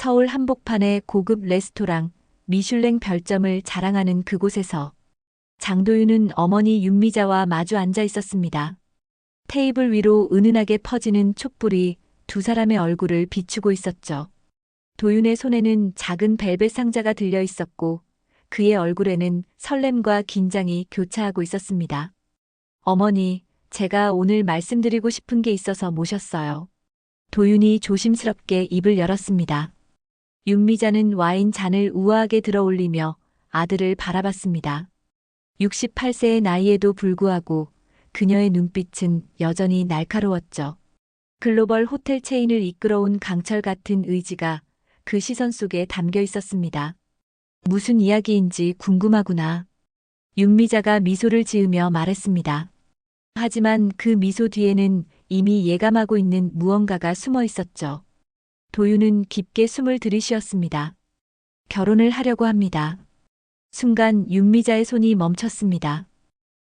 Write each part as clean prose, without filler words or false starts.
서울 한복판의 고급 레스토랑 미슐랭 별점을 자랑하는 그곳에서 장도윤은 어머니 윤미자와 마주 앉아 있었습니다. 테이블 위로 은은하게 퍼지는 촛불이 두 사람의 얼굴을 비추고 있었죠. 도윤의 손에는 작은 벨벳 상자가 들려 있었고 그의 얼굴에는 설렘과 긴장이 교차하고 있었습니다. 어머니, 제가 오늘 말씀드리고 싶은 게 있어서 모셨어요. 도윤이 조심스럽게 입을 열었습니다. 윤미자는 와인 잔을 우아하게 들어 올리며 아들을 바라봤습니다. 68세의 나이에도 불구하고 그녀의 눈빛은 여전히 날카로웠죠. 글로벌 호텔 체인을 이끌어온 강철 같은 의지가 그 시선 속에 담겨 있었습니다. 무슨 이야기인지 궁금하구나. 윤미자가 미소를 지으며 말했습니다. 하지만 그 미소 뒤에는 이미 예감하고 있는 무언가가 숨어 있었죠. 도윤은 깊게 숨을 들이쉬었습니다. 결혼을 하려고 합니다. 순간 윤미자의 손이 멈췄습니다.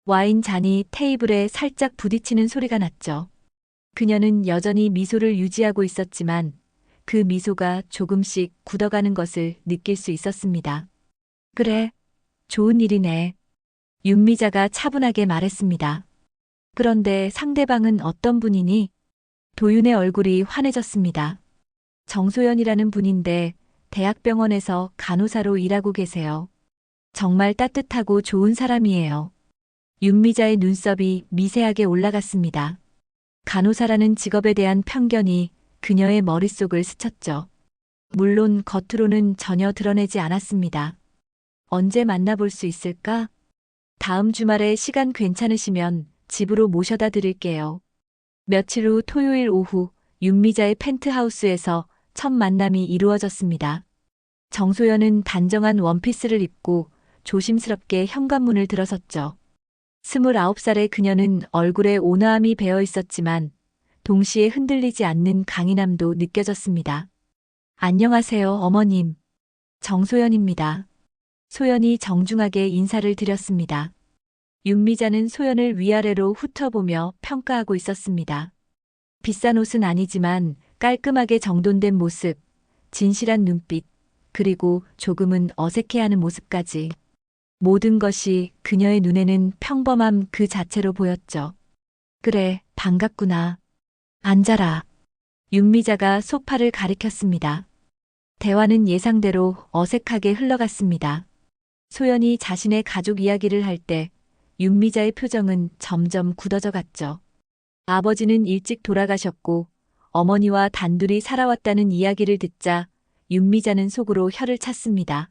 와인 잔이 테이블에 살짝 부딪히는 소리가 났죠. 그녀는 여전히 미소를 유지하고 있었지만 그 미소가 조금씩 굳어가는 것을 느낄 수 있었습니다. 그래, 좋은 일이네. 윤미자가 차분하게 말했습니다. 그런데 상대방은 어떤 분이니? 도윤의 얼굴이 환해졌습니다. 정소연이라는 분인데 대학병원에서 간호사로 일하고 계세요. 정말 따뜻하고 좋은 사람이에요. 윤미자의 눈썹이 미세하게 올라갔습니다. 간호사라는 직업에 대한 편견이 그녀의 머릿속을 스쳤죠. 물론 겉으로는 전혀 드러내지 않았습니다. 언제 만나볼 수 있을까? 다음 주말에 시간 괜찮으시면 집으로 모셔다 드릴게요. 며칠 후 토요일 오후 윤미자의 펜트하우스에서 첫 만남이 이루어졌습니다. 정소연은 단정한 원피스를 입고 조심스럽게 현관문을 들어섰죠. 29살의 그녀는 얼굴에 온화함이 배어 있었지만 동시에 흔들리지 않는 강인함도 느껴졌습니다. 안녕하세요, 어머님. 정소연입니다. 소연이 정중하게 인사를 드렸습니다. 윤미자는 소연을 위아래로 훑어보며 평가하고 있었습니다. 비싼 옷은 아니지만 깔끔하게 정돈된 모습, 진실한 눈빛, 그리고 조금은 어색해하는 모습까지. 모든 것이 그녀의 눈에는 평범함 그 자체로 보였죠. 그래, 반갑구나. 앉아라. 윤미자가 소파를 가리켰습니다. 대화는 예상대로 어색하게 흘러갔습니다. 소연이 자신의 가족 이야기를 할 때 윤미자의 표정은 점점 굳어져 갔죠. 아버지는 일찍 돌아가셨고 어머니와 단둘이 살아왔다는 이야기를 듣자 윤미자는 속으로 혀를 찼습니다.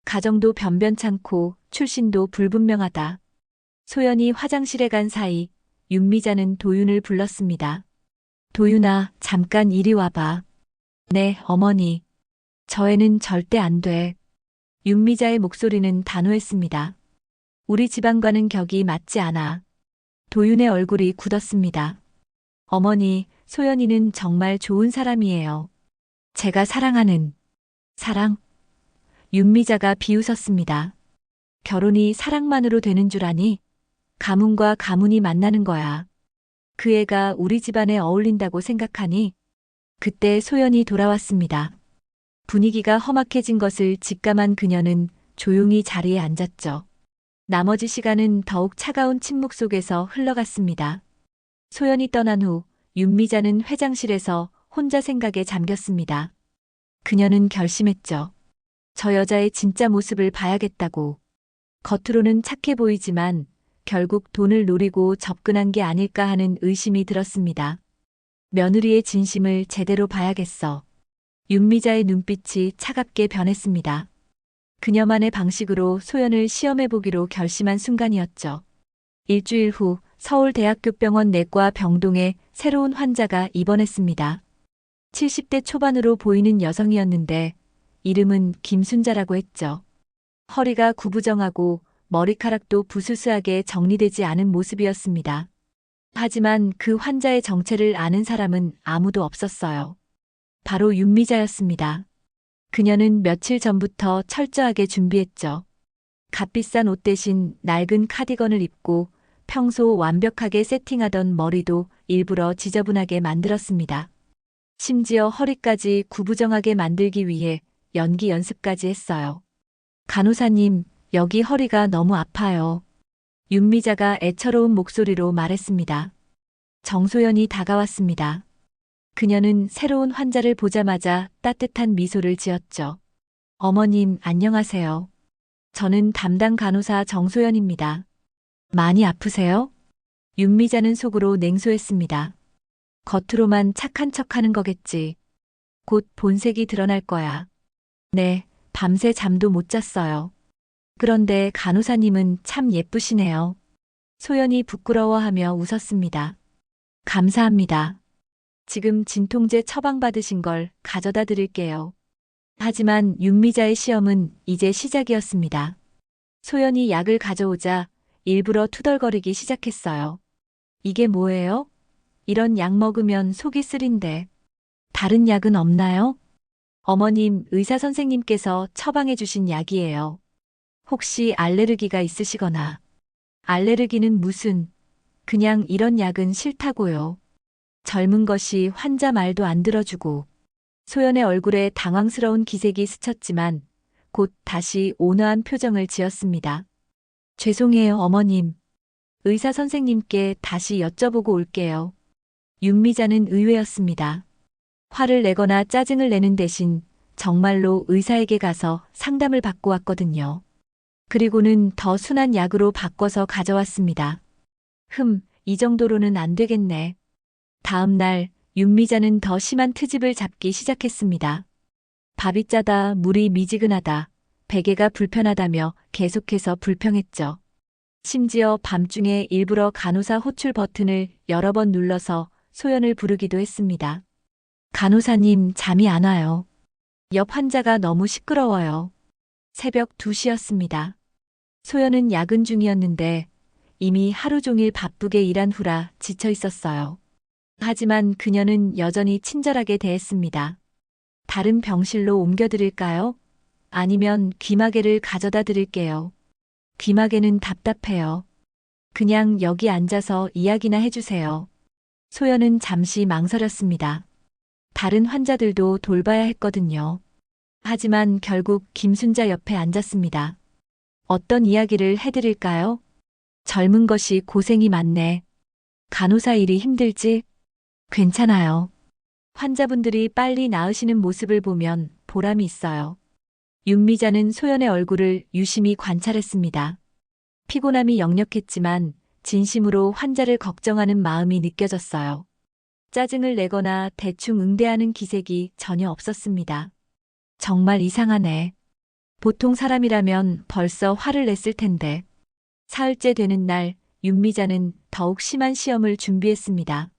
가정도 변변찮고 출신도 불분명하다. 소연이 화장실에 간 사이 윤미자는 도윤을 불렀습니다. 도윤아, 잠깐 이리 와봐. 네, 어머니. 저 애는 절대 안 돼. 윤미자의 목소리는 단호했습니다. 우리 집안과는 격이 맞지 않아. 도윤의 얼굴이 굳었습니다. 어머니, 소연이는 정말 좋은 사람이에요. 제가 사랑하는 사랑? 윤미자가 비웃었습니다. 결혼이 사랑만으로 되는 줄 아니? 가문과 가문이 만나는 거야. 그 애가 우리 집안에 어울린다고 생각하니? 그때 소연이 돌아왔습니다. 분위기가 험악해진 것을 직감한 그녀는 조용히 자리에 앉았죠. 나머지 시간은 더욱 차가운 침묵 속에서 흘러갔습니다. 소연이 떠난 후 윤미자는 회장실에서 혼자 생각에 잠겼습니다. 그녀는 결심했죠. 저 여자의 진짜 모습을 봐야겠다고. 겉으로는 착해 보이지만 결국 돈을 노리고 접근한 게 아닐까 하는 의심이 들었습니다. 며느리의 진심을 제대로 봐야겠어. 윤미자의 눈빛이 차갑게 변했습니다. 그녀만의 방식으로 소연을 시험해보기로 결심한 순간이었죠. 일주일 후 서울대학교병원 내과 병동에 새로운 환자가 입원했습니다. 70대 초반으로 보이는 여성이었는데 이름은 김순자라고 했죠. 허리가 구부정하고 머리카락도 부스스하게 정리되지 않은 모습이었습니다. 하지만 그 환자의 정체를 아는 사람은 아무도 없었어요. 바로 윤미자였습니다. 그녀는 며칠 전부터 철저하게 준비했죠. 값비싼 옷 대신 낡은 카디건을 입고 평소 완벽하게 세팅하던 머리도 일부러 지저분하게 만들었습니다. 심지어 허리까지 구부정하게 만들기 위해 연기 연습까지 했어요. 간호사님, 여기 허리가 너무 아파요. 윤미자가 애처로운 목소리로 말했습니다. 정소연이 다가왔습니다. 그녀는 새로운 환자를 보자마자 따뜻한 미소를 지었죠. 어머님, 안녕하세요. 저는 담당 간호사 정소연입니다. 많이 아프세요? 윤미자는 속으로 냉소했습니다. 겉으로만 착한 척하는 거겠지. 곧 본색이 드러날 거야. 네, 밤새 잠도 못 잤어요. 그런데 간호사님은 참 예쁘시네요. 소연이 부끄러워하며 웃었습니다. 감사합니다. 지금 진통제 처방받으신 걸 가져다 드릴게요. 하지만 윤미자의 시험은 이제 시작이었습니다. 소연이 약을 가져오자 일부러 투덜거리기 시작했어요. 이게 뭐예요? 이런 약 먹으면 속이 쓰린데. 다른 약은 없나요? 어머님, 의사 선생님께서 처방해 주신 약이에요. 혹시 알레르기가 있으시거나. 알레르기는 무슨, 그냥 이런 약은 싫다고요. 젊은 것이 환자 말도 안 들어주고. 소연의 얼굴에 당황스러운 기색이 스쳤지만 곧 다시 온화한 표정을 지었습니다. 죄송해요, 어머님. 의사 선생님께 다시 여쭤보고 올게요. 윤미자는 의외였습니다. 화를 내거나 짜증을 내는 대신 정말로 의사에게 가서 상담을 받고 왔거든요. 그리고는 더 순한 약으로 바꿔서 가져왔습니다. 이 정도로는 안 되겠네. 다음 날 윤미자는 더 심한 트집을 잡기 시작했습니다. 밥이 짜다, 물이 미지근하다, 베개가 불편하다며 계속해서 불평했죠. 심지어 밤중에 일부러 간호사 호출 버튼을 여러 번 눌러서 소연을 부르기도 했습니다. 간호사님, 잠이 안 와요. 옆 환자가 너무 시끄러워요. 새벽 2시였습니다. 소연은 야근 중이었는데 이미 하루 종일 바쁘게 일한 후라 지쳐 있었어요. 하지만 그녀는 여전히 친절하게 대했습니다. 다른 병실로 옮겨드릴까요? 아니면 귀마개를 가져다 드릴게요. 귀마개는 답답해요. 그냥 여기 앉아서 이야기나 해주세요. 소연은 잠시 망설였습니다. 다른 환자들도 돌봐야 했거든요. 하지만 결국 김순자 옆에 앉았습니다. 어떤 이야기를 해드릴까요? 젊은 것이 고생이 많네. 간호사 일이 힘들지? 괜찮아요. 환자분들이 빨리 나으시는 모습을 보면 보람이 있어요. 윤미자는 소연의 얼굴을 유심히 관찰했습니다. 피곤함이 역력했지만 진심으로 환자를 걱정하는 마음이 느껴졌어요. 짜증을 내거나 대충 응대하는 기색이 전혀 없었습니다. 정말 이상하네. 보통 사람이라면 벌써 화를 냈을 텐데. 사흘째 되는 날, 윤미자는 더욱 심한 시험을 준비했습니다.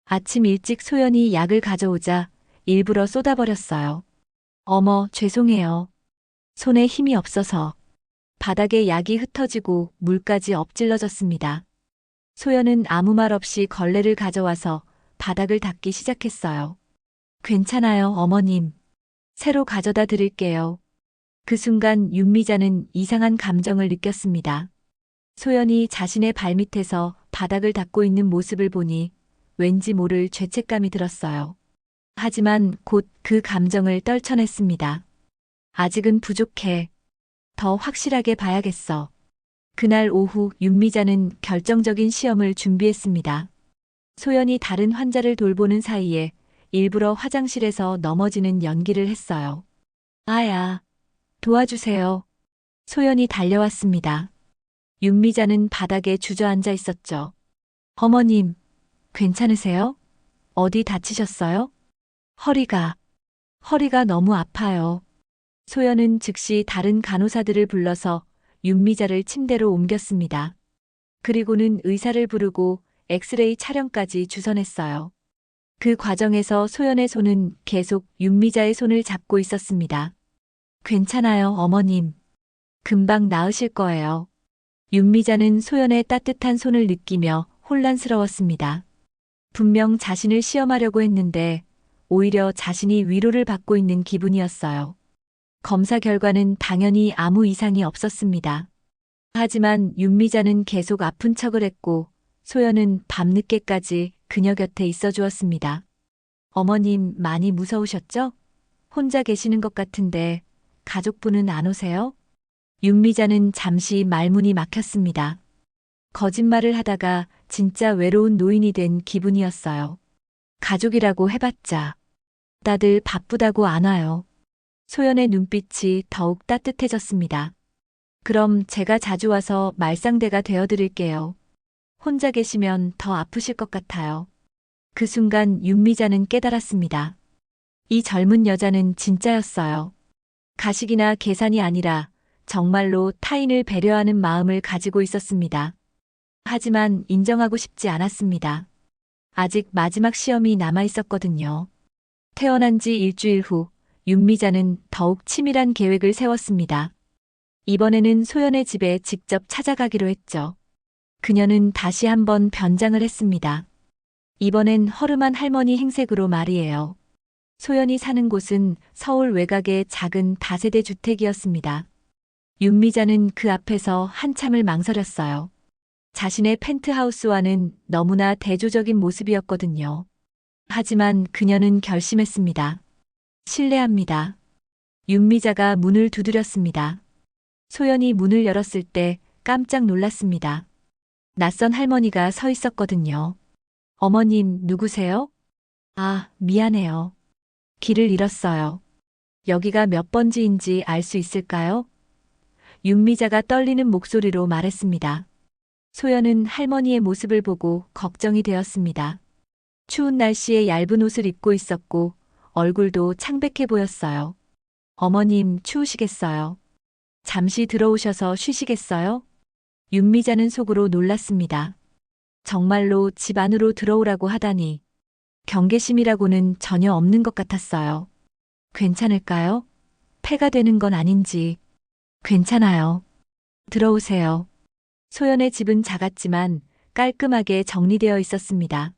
아침 일찍 소연이 약을 가져오자 일부러 쏟아버렸어요. 어머, 죄송해요. 손에 힘이 없어서. 바닥에 약이 흩어지고 물까지 엎질러졌습니다. 소연은 아무 말 없이 걸레를 가져와서 바닥을 닦기 시작했어요. 괜찮아요, 어머님. 새로 가져다 드릴게요. 그 순간 윤미자는 이상한 감정을 느꼈습니다. 소연이 자신의 발밑에서 바닥을 닦고 있는 모습을 보니 왠지 모를 죄책감이 들었어요. 하지만 곧 그 감정을 떨쳐냈습니다. 아직은 부족해. 더 확실하게 봐야겠어. 그날 오후 윤미자는 결정적인 시험을 준비했습니다. 소연이 다른 환자를 돌보는 사이에 일부러 화장실에서 넘어지는 연기를 했어요. 아야, 도와주세요. 소연이 달려왔습니다. 윤미자는 바닥에 주저앉아 있었죠. 어머님, 괜찮으세요? 어디 다치셨어요? 허리가 너무 아파요. 소연은 즉시 다른 간호사들을 불러서 윤미자를 침대로 옮겼습니다. 그리고는 의사를 부르고 엑스레이 촬영까지 주선했어요. 그 과정에서 소연의 손은 계속 윤미자의 손을 잡고 있었습니다. 괜찮아요, 어머님. 금방 나으실 거예요. 윤미자는 소연의 따뜻한 손을 느끼며 혼란스러웠습니다. 분명 자신을 시험하려고 했는데 오히려 자신이 위로를 받고 있는 기분이었어요. 검사 결과는 당연히 아무 이상이 없었습니다. 하지만 윤미자는 계속 아픈 척을 했고 소연은 밤늦게까지 그녀 곁에 있어 주었습니다. 어머님 많이 무서우셨죠? 혼자 계시는 것 같은데 가족분은 안 오세요? 윤미자는 잠시 말문이 막혔습니다. 거짓말을 하다가 진짜 외로운 노인이 된 기분이었어요. 가족이라고 해봤자 다들 바쁘다고 안 와요. 소연의 눈빛이 더욱 따뜻해졌습니다. 그럼 제가 자주 와서 말상대가 되어드릴게요. 혼자 계시면 더 아프실 것 같아요. 그 순간 윤미자는 깨달았습니다. 이 젊은 여자는 진짜였어요. 가식이나 계산이 아니라 정말로 타인을 배려하는 마음을 가지고 있었습니다. 하지만 인정하고 싶지 않았습니다. 아직 마지막 시험이 남아 있었거든요. 태어난 지 일주일 후 윤미자는 더욱 치밀한 계획을 세웠습니다. 이번에는 소연의 집에 직접 찾아가기로 했죠. 그녀는 다시 한번 변장을 했습니다. 이번엔 허름한 할머니 행색으로 말이에요. 소연이 사는 곳은 서울 외곽의 작은 다세대 주택이었습니다. 윤미자는 그 앞에서 한참을 망설였어요. 자신의 펜트하우스와는 너무나 대조적인 모습이었거든요. 하지만 그녀는 결심했습니다. 실례합니다. 윤미자가 문을 두드렸습니다. 소연이 문을 열었을 때 깜짝 놀랐습니다. 낯선 할머니가 서 있었거든요. 어머님, 누구세요? 아, 미안해요. 길을 잃었어요. 여기가 몇 번지인지 알 수 있을까요? 윤미자가 떨리는 목소리로 말했습니다. 소연은 할머니의 모습을 보고 걱정이 되었습니다. 추운 날씨에 얇은 옷을 입고 있었고 얼굴도 창백해 보였어요. 어머님, 추우시겠어요? 잠시 들어오셔서 쉬시겠어요? 윤미자는 속으로 놀랐습니다. 정말로 집 안으로 들어오라고 하다니 경계심이라고는 전혀 없는 것 같았어요. 괜찮을까요? 폐가 되는 건 아닌지. 괜찮아요. 들어오세요. 소연의 집은 작았지만 깔끔하게 정리되어 있었습니다.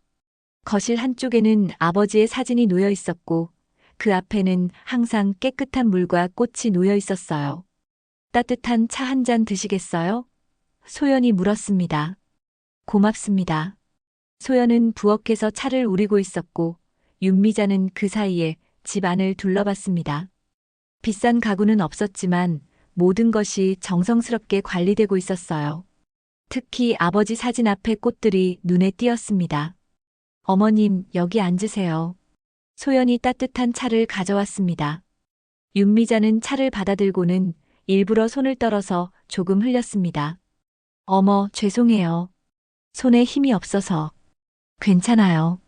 거실 한쪽에는 아버지의 사진이 놓여 있었고 그 앞에는 항상 깨끗한 물과 꽃이 놓여 있었어요. 따뜻한 차 한 잔 드시겠어요? 소연이 물었습니다. 고맙습니다. 소연은 부엌에서 차를 우리고 있었고 윤미자는 그 사이에 집 안을 둘러봤습니다. 비싼 가구는 없었지만 모든 것이 정성스럽게 관리되고 있었어요. 특히 아버지 사진 앞의 꽃들이 눈에 띄었습니다. 어머님, 여기 앉으세요. 소연이 따뜻한 차를 가져왔습니다. 윤미자는 차를 받아들고는 일부러 손을 떨어서 조금 흘렸습니다. 어머, 죄송해요. 손에 힘이 없어서. 괜찮아요.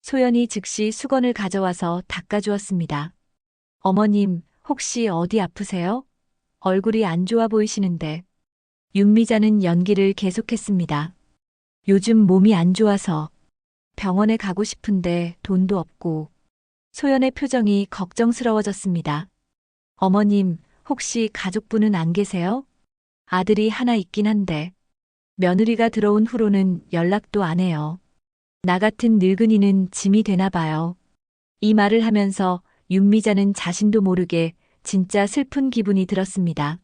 소연이 즉시 수건을 가져와서 닦아주었습니다. 어머님, 혹시 어디 아프세요? 얼굴이 안 좋아 보이시는데. 윤미자는 연기를 계속했습니다. 요즘 몸이 안 좋아서 병원에 가고 싶은데 돈도 없고. 소연의 표정이 걱정스러워졌습니다. 어머님, 혹시 가족분은 안 계세요? 아들이 하나 있긴 한데. 며느리가 들어온 후로는 연락도 안 해요. 나 같은 늙은이는 짐이 되나 봐요. 이 말을 하면서 윤미자는 자신도 모르게 진짜 슬픈 기분이 들었습니다.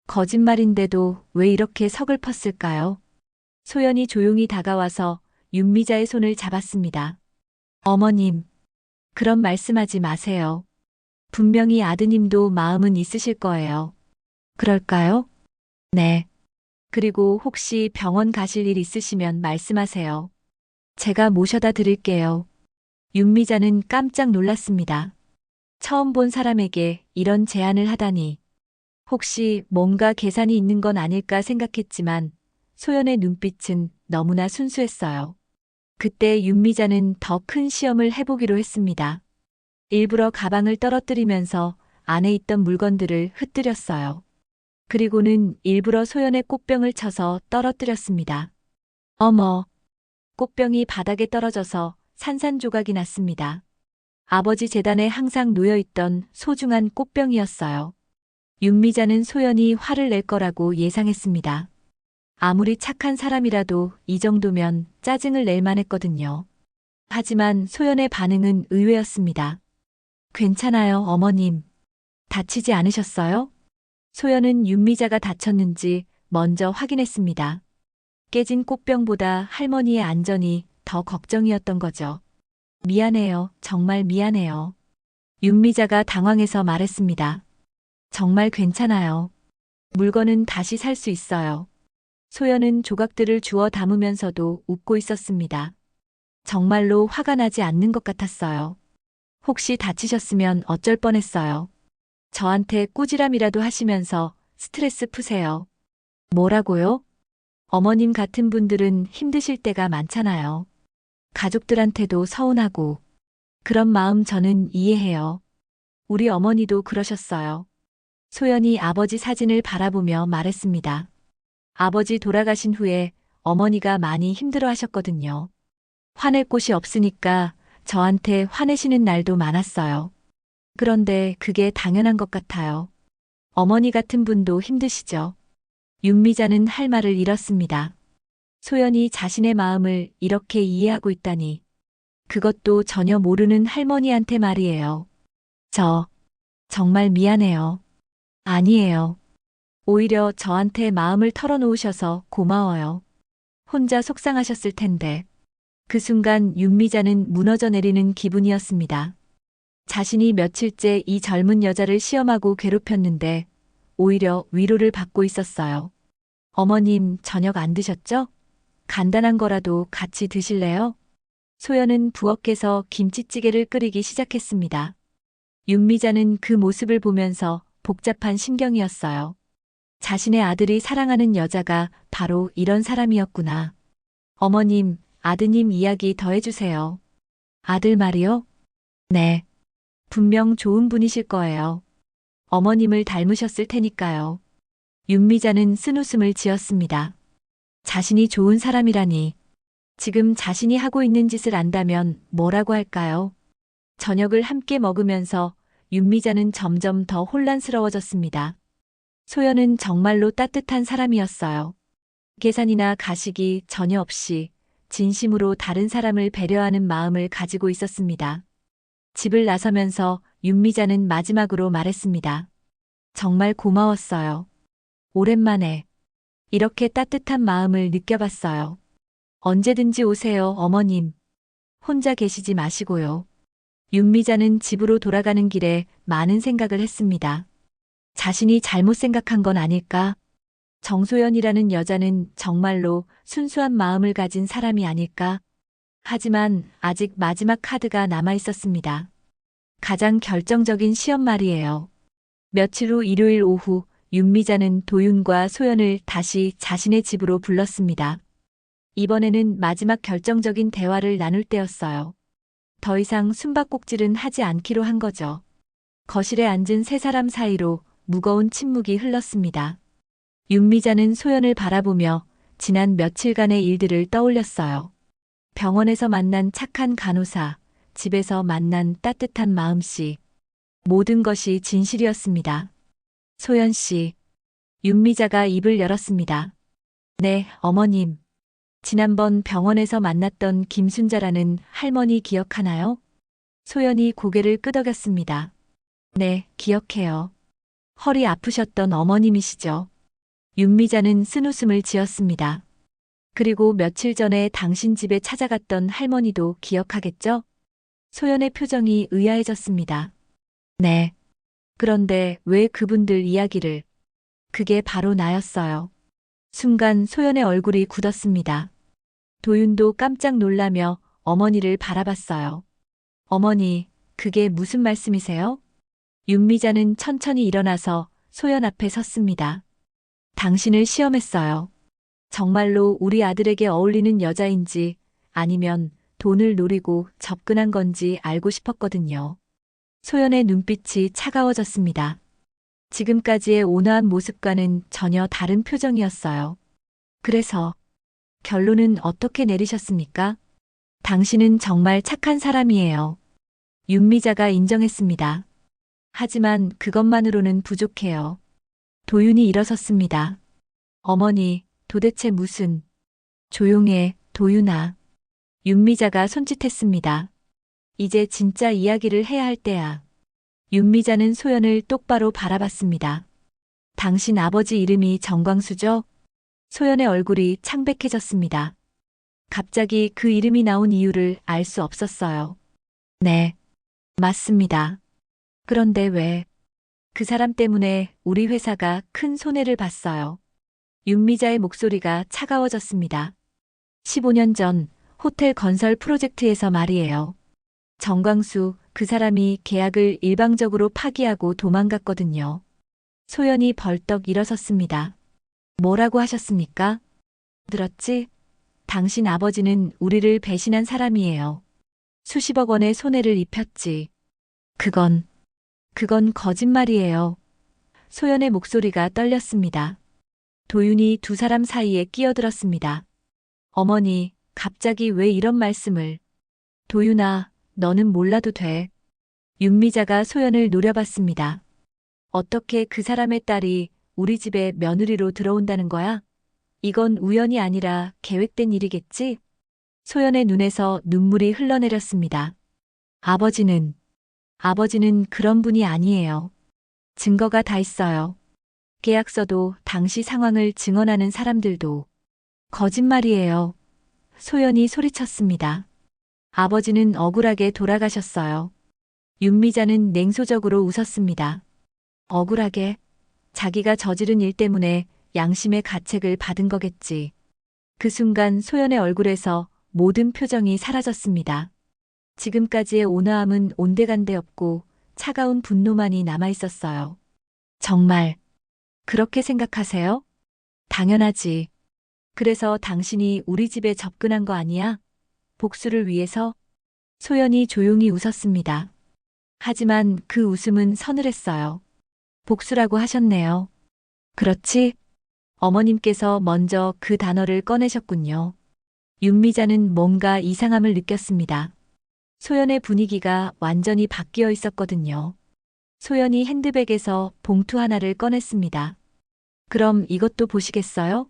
거짓말인데도 왜 이렇게 서글펐을까요? 소연이 조용히 다가와서 윤미자의 손을 잡았습니다. 어머님, 그런 말씀하지 마세요. 분명히 아드님도 마음은 있으실 거예요. 그럴까요? 네. 그리고 혹시 병원 가실 일 있으시면 말씀하세요. 제가 모셔다 드릴게요. 윤미자는 깜짝 놀랐습니다. 처음 본 사람에게 이런 제안을 하다니. 혹시 뭔가 계산이 있는 건 아닐까 생각했지만 소연의 눈빛은 너무나 순수했어요. 그때 윤미자는 더 큰 시험을 해보기로 했습니다. 일부러 가방을 떨어뜨리면서 안에 있던 물건들을 흩뜨렸어요. 그리고는 일부러 소연의 꽃병을 쳐서 떨어뜨렸습니다. 어머! 꽃병이 바닥에 떨어져서 산산조각이 났습니다. 아버지 재단에 항상 놓여있던 소중한 꽃병이었어요. 윤미자는 소연이 화를 낼 거라고 예상했습니다. 아무리 착한 사람이라도 이 정도면 짜증을 낼 만했거든요. 하지만 소연의 반응은 의외였습니다. 괜찮아요, 어머님. 다치지 않으셨어요? 소연은 윤미자가 다쳤는지 먼저 확인했습니다. 깨진 꽃병보다 할머니의 안전이 더 걱정이었던 거죠. 미안해요. 정말 미안해요. 윤미자가 당황해서 말했습니다. 정말 괜찮아요. 물건은 다시 살 수 있어요. 소연은 조각들을 주워 담으면서도 웃고 있었습니다. 정말로 화가 나지 않는 것 같았어요. 혹시 다치셨으면 어쩔 뻔했어요. 저한테 꾸지람이라도 하시면서 스트레스 푸세요. 뭐라고요? 어머님 같은 분들은 힘드실 때가 많잖아요. 가족들한테도 서운하고. 그런 마음 저는 이해해요. 우리 어머니도 그러셨어요. 소연이 아버지 사진을 바라보며 말했습니다. 아버지 돌아가신 후에 어머니가 많이 힘들어 하셨거든요. 화낼 곳이 없으니까 저한테 화내시는 날도 많았어요. 그런데 그게 당연한 것 같아요. 어머니 같은 분도 힘드시죠. 윤미자는 할 말을 잃었습니다. 소연이 자신의 마음을 이렇게 이해하고 있다니. 그것도 전혀 모르는 할머니한테 말이에요. 저, 정말 미안해요. 아니에요. 오히려 저한테 마음을 털어놓으셔서 고마워요. 혼자 속상하셨을 텐데. 그 순간 윤미자는 무너져 내리는 기분이었습니다. 자신이 며칠째 이 젊은 여자를 시험하고 괴롭혔는데 오히려 위로를 받고 있었어요. 어머님, 저녁 안 드셨죠? 간단한 거라도 같이 드실래요? 소연은 부엌에서 김치찌개를 끓이기 시작했습니다. 윤미자는 그 모습을 보면서 복잡한 심경이었어요. 자신의 아들이 사랑하는 여자가 바로 이런 사람이었구나. 어머님, 아드님 이야기 더 해주세요. 아들 말이요? 네. 분명 좋은 분이실 거예요. 어머님을 닮으셨을 테니까요. 윤미자는 쓴웃음을 지었습니다. 자신이 좋은 사람이라니. 지금 자신이 하고 있는 짓을 안다면 뭐라고 할까요? 저녁을 함께 먹으면서 윤미자는 점점 더 혼란스러워졌습니다. 소연은 정말로 따뜻한 사람이었어요. 계산이나 가식이 전혀 없이 진심으로 다른 사람을 배려하는 마음을 가지고 있었습니다. 집을 나서면서 윤미자는 마지막으로 말했습니다. 정말 고마웠어요. 오랜만에 이렇게 따뜻한 마음을 느껴봤어요. 언제든지 오세요, 어머님. 혼자 계시지 마시고요. 윤미자는 집으로 돌아가는 길에 많은 생각을 했습니다. 자신이 잘못 생각한 건 아닐까? 정소연이라는 여자는 정말로 순수한 마음을 가진 사람이 아닐까? 하지만 아직 마지막 카드가 남아 있었습니다. 가장 결정적인 시험 말이에요. 며칠 후 일요일 오후 윤미자는 도윤과 소연을 다시 자신의 집으로 불렀습니다. 이번에는 마지막 결정적인 대화를 나눌 때였어요. 더 이상 숨바꼭질은 하지 않기로 한 거죠. 거실에 앉은 세 사람 사이로 무거운 침묵이 흘렀습니다. 윤미자는 소연을 바라보며 지난 며칠간의 일들을 떠올렸어요. 병원에서 만난 착한 간호사, 집에서 만난 따뜻한 마음씨. 모든 것이 진실이었습니다. 소연 씨. 윤미자가 입을 열었습니다. 네, 어머님. 지난번 병원에서 만났던 김순자라는 할머니 기억하나요? 소연이 고개를 끄덕였습니다. 네, 기억해요. 허리 아프셨던 어머님이시죠. 윤미자는 쓴웃음을 지었습니다. 그리고 며칠 전에 당신 집에 찾아갔던 할머니도 기억하겠죠? 소연의 표정이 의아해졌습니다. 네. 그런데 왜 그분들 이야기를? 그게 바로 나였어요. 순간 소연의 얼굴이 굳었습니다. 도윤도 깜짝 놀라며 어머니를 바라봤어요. 어머니, 그게 무슨 말씀이세요? 윤미자는 천천히 일어나서 소연 앞에 섰습니다. 당신을 시험했어요. 정말로 우리 아들에게 어울리는 여자인지 아니면 돈을 노리고 접근한 건지 알고 싶었거든요. 소연의 눈빛이 차가워졌습니다. 지금까지의 온화한 모습과는 전혀 다른 표정이었어요. 그래서 결론은 어떻게 내리셨습니까? 당신은 정말 착한 사람이에요. 윤미자가 인정했습니다. 하지만 그것만으로는 부족해요. 도윤이 일어섰습니다. 어머니, 도대체 무슨... 조용해, 도윤아. 윤미자가 손짓했습니다. 이제 진짜 이야기를 해야 할 때야. 윤미자는 소연을 똑바로 바라봤습니다. 당신 아버지 이름이 정광수죠? 소연의 얼굴이 창백해졌습니다. 갑자기 그 이름이 나온 이유를 알 수 없었어요. 네, 맞습니다. 그런데 왜 그 사람 때문에 우리 회사가 큰 손해를 봤어요. 윤미자의 목소리가 차가워졌습니다. 15년 전 호텔 건설 프로젝트에서 말이에요. 정광수, 그 사람이 계약을 일방적으로 파기하고 도망갔거든요. 소연이 벌떡 일어섰습니다. 뭐라고 하셨습니까? 들었지? 당신 아버지는 우리를 배신한 사람이에요. 수십억 원의 손해를 입혔지. 그건 거짓말이에요. 소연의 목소리가 떨렸습니다. 도윤이 두 사람 사이에 끼어들었습니다. 어머니, 갑자기 왜 이런 말씀을. 도윤아, 너는 몰라도 돼. 윤미자가 소연을 노려봤습니다. 어떻게 그 사람의 딸이 우리 집에 며느리로 들어온다는 거야? 이건 우연이 아니라 계획된 일이겠지? 소연의 눈에서 눈물이 흘러내렸습니다. 아버지는 그런 분이 아니에요. 증거가 다 있어요. 계약서도 당시 상황을 증언하는 사람들도. 거짓말이에요. 소연이 소리쳤습니다. 아버지는 억울하게 돌아가셨어요. 윤미자는 냉소적으로 웃었습니다. 억울하게? 자기가 저지른 일 때문에 양심의 가책을 받은 거겠지. 그 순간 소연의 얼굴에서 모든 표정이 사라졌습니다. 지금까지의 온화함은 온데간데 없고 차가운 분노만이 남아 있었어요. 정말 그렇게 생각하세요? 당연하지. 그래서 당신이 우리 집에 접근한 거 아니야? 복수를 위해서? 소연이 조용히 웃었습니다. 하지만 그 웃음은 서늘했어요. 복수라고 하셨네요. 그렇지? 어머님께서 먼저 그 단어를 꺼내셨군요. 윤미자는 뭔가 이상함을 느꼈습니다. 소연의 분위기가 완전히 바뀌어 있었거든요. 소연이 핸드백에서 봉투 하나를 꺼냈습니다. 그럼 이것도 보시겠어요?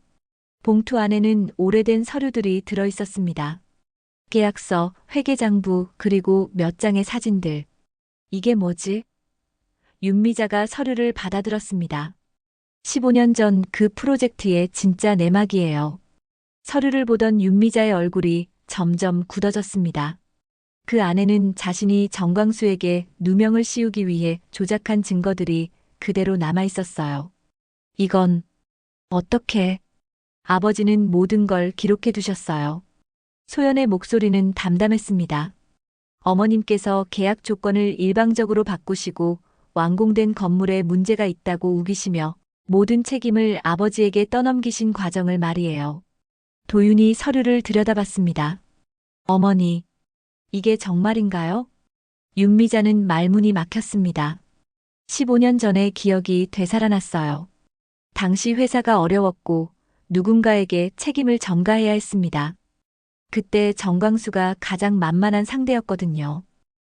봉투 안에는 오래된 서류들이 들어 있었습니다. 계약서, 회계장부, 그리고 몇 장의 사진들. 이게 뭐지? 윤미자가 서류를 받아들었습니다. 15년 전 그 프로젝트의 진짜 내막이에요. 서류를 보던 윤미자의 얼굴이 점점 굳어졌습니다. 그 안에는 자신이 정광수에게 누명을 씌우기 위해 조작한 증거들이 그대로 남아 있었어요. 이건 어떻게? 아버지는 모든 걸 기록해 두셨어요. 소연의 목소리는 담담했습니다. 어머님께서 계약 조건을 일방적으로 바꾸시고 완공된 건물에 문제가 있다고 우기시며 모든 책임을 아버지에게 떠넘기신 과정을 말이에요. 도윤이 서류를 들여다봤습니다. 어머니, 이게 정말인가요? 윤미자는 말문이 막혔습니다. 15년 전의 기억이 되살아났어요. 당시 회사가 어려웠고 누군가에게 책임을 전가해야 했습니다. 그때 정광수가 가장 만만한 상대였거든요.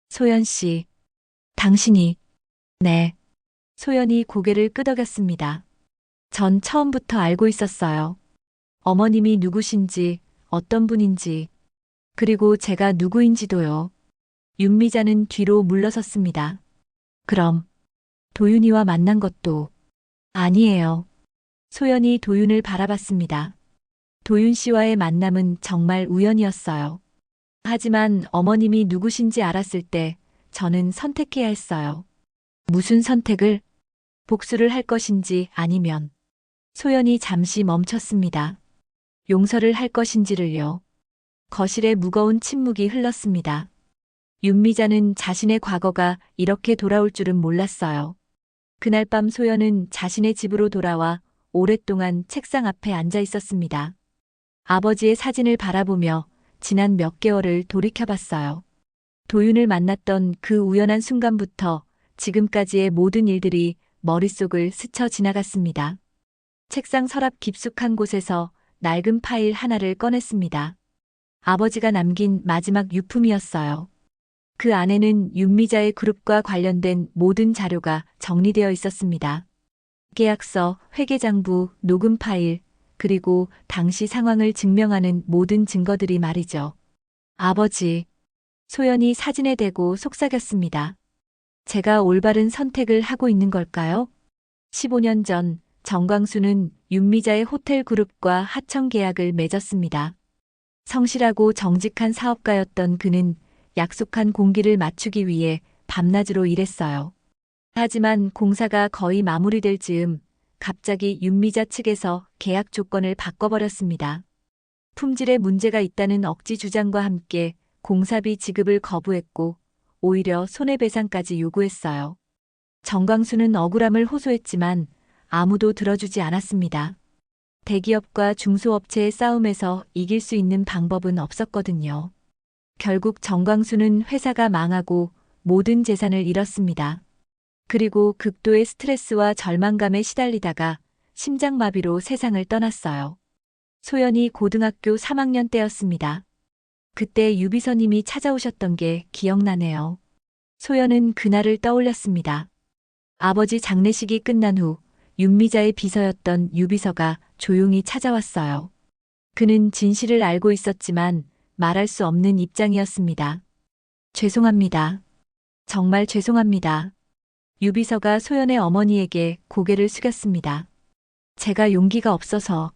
소연 씨, 당신이. 네. 소연이 고개를 끄덕였습니다. 전 처음부터 알고 있었어요. 어머님이 누구신지, 어떤 분인지, 그리고 제가 누구인지도요. 윤미자는 뒤로 물러섰습니다. 그럼 도윤이와 만난 것도 아니에요. 소연이 도윤을 바라봤습니다. 도윤 씨와의 만남은 정말 우연이었어요. 하지만 어머님이 누구신지 알았을 때 저는 선택해야 했어요. 무슨 선택을? 복수를 할 것인지 아니면. 소연이 잠시 멈췄습니다. 용서를 할 것인지를요. 거실에 무거운 침묵이 흘렀습니다. 윤미자는 자신의 과거가 이렇게 돌아올 줄은 몰랐어요. 그날 밤 소연은 자신의 집으로 돌아와 오랫동안 책상 앞에 앉아 있었습니다. 아버지의 사진을 바라보며 지난 몇 개월을 돌이켜봤어요. 도윤을 만났던 그 우연한 순간부터 지금까지의 모든 일들이 머릿속을 스쳐 지나갔습니다. 책상 서랍 깊숙한 곳에서 낡은 파일 하나를 꺼냈습니다. 아버지가 남긴 마지막 유품이었어요. 그 안에는 윤미자의 그룹과 관련된 모든 자료가 정리되어 있었습니다. 계약서, 회계장부, 녹음 파일, 그리고 당시 상황을 증명하는 모든 증거들이 말이죠. 아버지, 소연이 사진에 대고 속삭였습니다. 제가 올바른 선택을 하고 있는 걸까요? 15년 전 정광수는 윤미자의 호텔 그룹과 하청 계약을 맺었습니다. 성실하고 정직한 사업가였던 그는 약속한 공기를 맞추기 위해 밤낮으로 일했어요. 하지만 공사가 거의 마무리될 즈음 갑자기 윤미자 측에서 계약 조건을 바꿔버렸습니다. 품질에 문제가 있다는 억지 주장과 함께 공사비 지급을 거부했고 오히려 손해배상까지 요구했어요. 정광수는 억울함을 호소했지만 아무도 들어주지 않았습니다. 대기업과 중소업체의 싸움에서 이길 수 있는 방법은 없었거든요. 결국 정광수는 회사가 망하고 모든 재산을 잃었습니다. 그리고 극도의 스트레스와 절망감에 시달리다가 심장마비로 세상을 떠났어요. 소연이 고등학교 3학년 때였습니다. 그때 유비서님이 찾아오셨던 게 기억나네요. 소연은 그날을 떠올렸습니다. 아버지 장례식이 끝난 후 윤미자의 비서였던 유비서가 조용히 찾아왔어요. 그는 진실을 알고 있었지만 말할 수 없는 입장이었습니다. 죄송합니다. 정말 죄송합니다. 유비서가 소연의 어머니에게 고개를 숙였습니다. 제가 용기가 없어서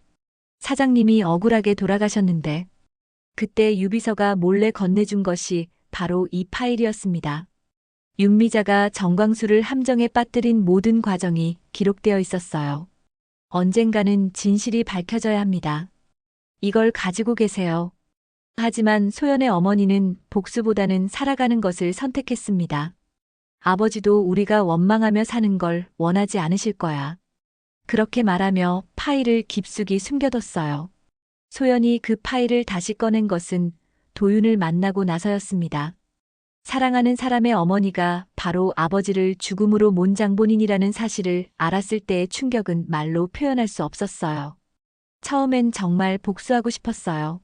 사장님이 억울하게 돌아가셨는데 그때 유비서가 몰래 건네준 것이 바로 이 파일이었습니다. 윤미자가 정광수를 함정에 빠뜨린 모든 과정이 기록되어 있었어요. 언젠가는 진실이 밝혀져야 합니다. 이걸 가지고 계세요. 하지만 소연의 어머니는 복수보다는 살아가는 것을 선택했습니다. 아버지도 우리가 원망하며 사는 걸 원하지 않으실 거야. 그렇게 말하며 파일을 깊숙이 숨겨뒀어요. 소연이 그 파일을 다시 꺼낸 것은 도윤을 만나고 나서였습니다. 사랑하는 사람의 어머니가 바로 아버지를 죽음으로 몬 장본인이라는 사실을 알았을 때의 충격은 말로 표현할 수 없었어요. 처음엔 정말 복수하고 싶었어요.